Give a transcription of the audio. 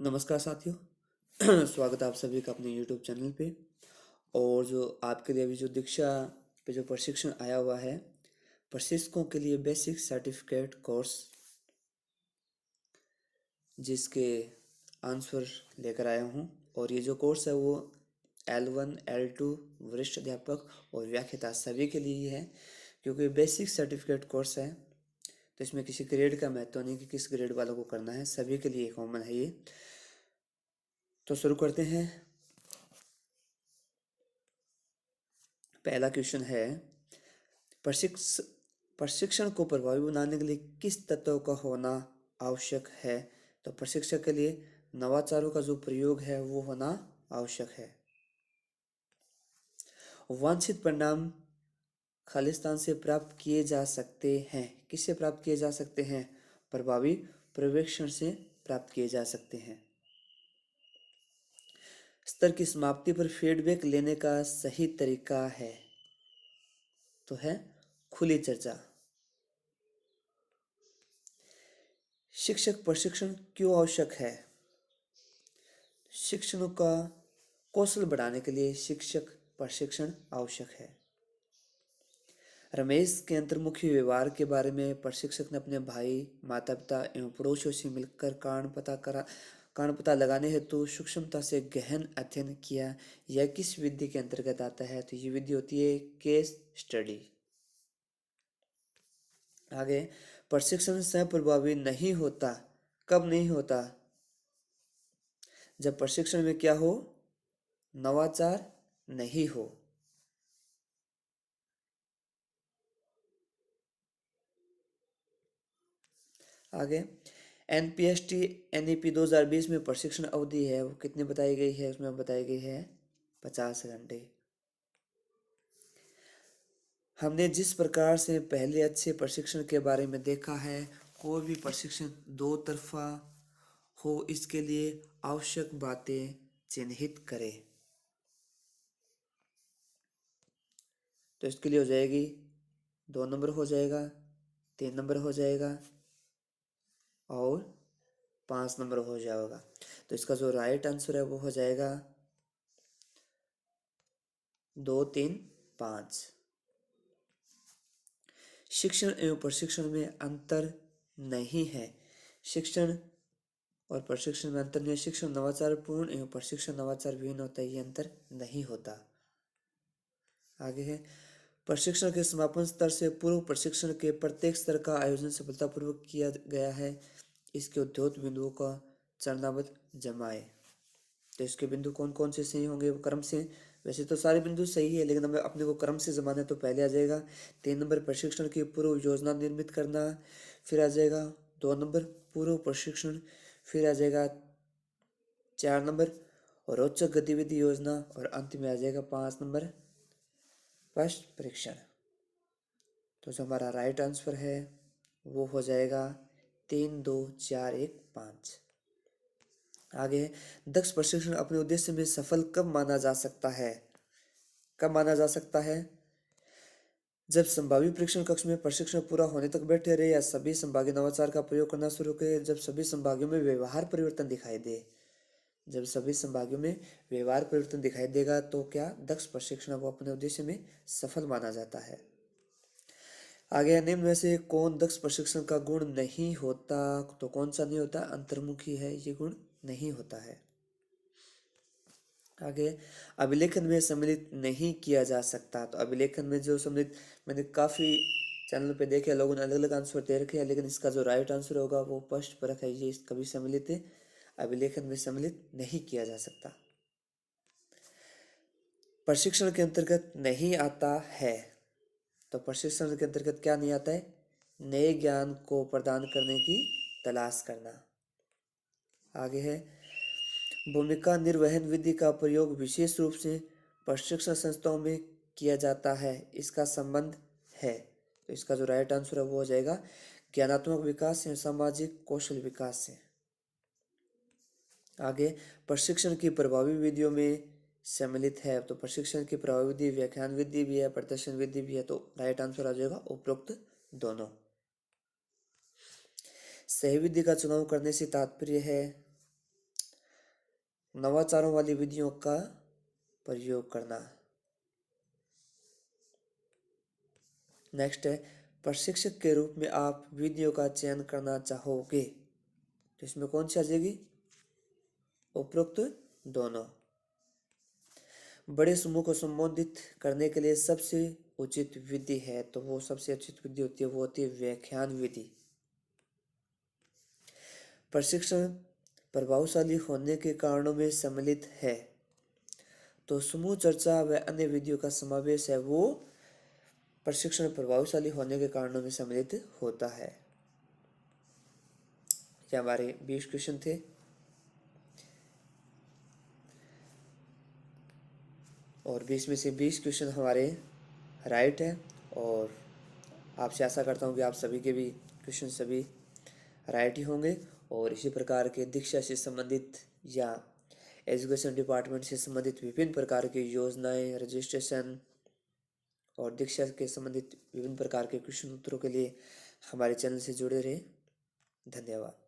नमस्कार साथियों। स्वागत है आप सभी का अपने YouTube चैनल पे। और जो आपके लिए अभी जो दीक्षा पे जो प्रशिक्षण आया हुआ है, प्रशिक्षकों के लिए बेसिक सर्टिफिकेट कोर्स, जिसके आंसर लेकर आया हूँ। और ये जो कोर्स है वो L1 L2 वरिष्ठ अध्यापक और व्याख्याता सभी के लिए ही है, क्योंकि बेसिक सर्टिफिकेट कोर्स है। तो इसमें किसी ग्रेड का महत्व नहीं कि किस ग्रेड वालों को करना है, सभी के लिए कॉमन है ये। तो शुरू करते हैं। पहला क्वेश्चन है, प्रशिक्ष प्रशिक्षण को प्रभावी बनाने के लिए किस तत्व का होना आवश्यक है? तो प्रशिक्षक के लिए नवाचारों का जो प्रयोग है वो होना आवश्यक है। वांछित परिणाम खालिस्तान से प्राप्त किए जा सकते हैं। किससे प्राप्त किए जा सकते हैं? प्रभावी पर्यवेक्षण से प्राप्त किए जा सकते हैं। स्तर की समाप्ति पर फीडबैक लेने का सही तरीका है तो है खुली चर्चा। शिक्षक प्रशिक्षण क्यों आवश्यक है? शिक्षकों का कौशल बढ़ाने के लिए शिक्षक प्रशिक्षण आवश्यक है। रमेश के अंतर्मुखी व्यवहार के बारे में प्रशिक्षक ने अपने भाई, माता पिता एवं पड़ोसियों से मिलकर कारण पता लगाने हेतु सूक्ष्मता से गहन अध्ययन किया। यह किस विधि के अंतर्गत आता है? तो ये विधि होती है केस स्टडी। आगे, प्रशिक्षण स्वयं प्रभावी नहीं होता। कब नहीं होता? जब प्रशिक्षण में क्या हो? नवाचार नहीं हो। आगे, NPST NEP 2020 में प्रशिक्षण अवधि है वो कितनी बताई गई है? उसमें बताई गई है 50 घंटे। हमने जिस प्रकार से पहले अच्छे प्रशिक्षण के बारे में देखा है, कोई भी प्रशिक्षण दो तरफा हो इसके लिए आवश्यक बातें चिन्हित करें। तो इसके लिए हो जाएगी 2 नंबर हो जाएगा, 3 नंबर हो जाएगा और 5 नंबर हो जाएगा। तो इसका जो राइट आंसर है वो हो जाएगा 2, 3, 5। शिक्षण एवं प्रशिक्षण में अंतर नहीं है। शिक्षण और प्रशिक्षण में अंतर नहीं है। शिक्षण नवाचार पूर्ण एवं प्रशिक्षण नवाचार विहीन होता है, ये अंतर नहीं होता। आगे है, प्रशिक्षण के समापन स्तर से पूर्व प्रशिक्षण के प्रत्येक स्तर का आयोजन सफलतापूर्वक किया गया है। इसके उद्योग बिंदुओं का चरणाबद्ध जमाए। तो इसके बिंदु कौन कौन से सही होंगे? वो क्रम से, वैसे तो सारे बिंदु सही है लेकिन हमें अपने को क्रम से जमाना है तो पहले आ जाएगा 3 नंबर प्रशिक्षण की पूर्व योजना निर्मित करना, फिर आ जाएगा 2 नंबर पूर्व प्रशिक्षण, फिर आ जाएगा 4 नंबर रोचक गतिविधि योजना और अंत में आ जाएगा 5 नंबर प्रश्न परीक्षण। तो जो हमारा राइट आंसर है वो हो जाएगा 3, 2, 4, 1, 5। आगे, दक्ष प्रशिक्षण अपने उद्देश्य में सफल कब माना जा सकता है? कब माना जा सकता है? जब संभावित परीक्षण कक्ष में प्रशिक्षण पूरा होने तक बैठे रहे या सभी संभावित नवाचार का प्रयोग करना शुरू करें। जब सभी संभागियों में व्यवहार परिवर्तन दिखाई दे। जब सभी संभागियों में व्यवहार परिवर्तन दिखाई देगा तो क्या दक्ष प्रशिक्षण वो अपने उद्देश्य में सफल माना जाता है। आगे, निम्न में से कौन दक्ष प्रशिक्षण का गुण नहीं होता? तो कौन सा नहीं होता? अंतर्मुखी है, ये गुण नहीं होता है। आगे, अभिलेखन में सम्मिलित नहीं किया जा सकता। तो अभिलेखन में जो सम्मिलित, मैंने काफ़ी चैनल पे देखे लोगों ने अलग अलग आंसर दे रखे हैं, लेकिन इसका जो राइट आंसर होगा वो स्पष्ट परख है, ये कभी सम्मिलित अभिलेखन में सम्मिलित नहीं किया जा सकता। प्रशिक्षण के अंतर्गत नहीं आता है। तो प्रशिक्षण के अंतर्गत क्या नहीं आता है? नए ज्ञान को प्रदान करने की तलाश करना। आगे है, भूमिका निर्वहन विधि का प्रयोग विशेष रूप से प्रशिक्षण संस्थाओं में किया जाता है, इसका संबंध है। तो इसका जो राइट आंसर है वो हो जाएगा ज्ञानात्मक विकास या सामाजिक कौशल विकास से। आगे, प्रशिक्षण की प्रभावी विधियों में सम्मिलित है। तो प्रशिक्षण की प्रभावी विधि व्याख्यान विधि भी है, प्रदर्शन विधि भी है। तो राइट आंसर आ जाएगा उपरोक्त दोनों। सही विधि का चुनाव करने से तात्पर्य है नवाचारों वाली विधियों का प्रयोग करना। नेक्स्ट है, प्रशिक्षक के रूप में आप विधियों का चयन करना चाहोगे, तो इसमें कौन सी आ जाएगी? उपरोक्त दोनों। बड़े समूह को संबोधित करने के लिए सबसे उचित विधि है, तो वो सबसे उचित विधि होती है, वो होती है व्याख्यान विधि। प्रशिक्षण प्रभावशाली होने के कारणों में सम्मिलित है, तो समूह चर्चा व अन्य विधियों का समावेश है, वो प्रशिक्षण प्रभावशाली होने के कारणों में सम्मिलित होता है। ये हमारे 20 क्वेश्चन थे, और 20 में से 20 क्वेश्चन हमारे राइट है, और आपसे आशा करता हूँ कि आप सभी के भी क्वेश्चन सभी राइट ही होंगे। और इसी प्रकार के दीक्षा से संबंधित या एजुकेशन डिपार्टमेंट से संबंधित विभिन्न प्रकार की योजनाएं, रजिस्ट्रेशन और दीक्षा के संबंधित विभिन्न प्रकार के क्वेश्चन उत्तरों के लिए हमारे चैनल से जुड़े रहें। धन्यवाद।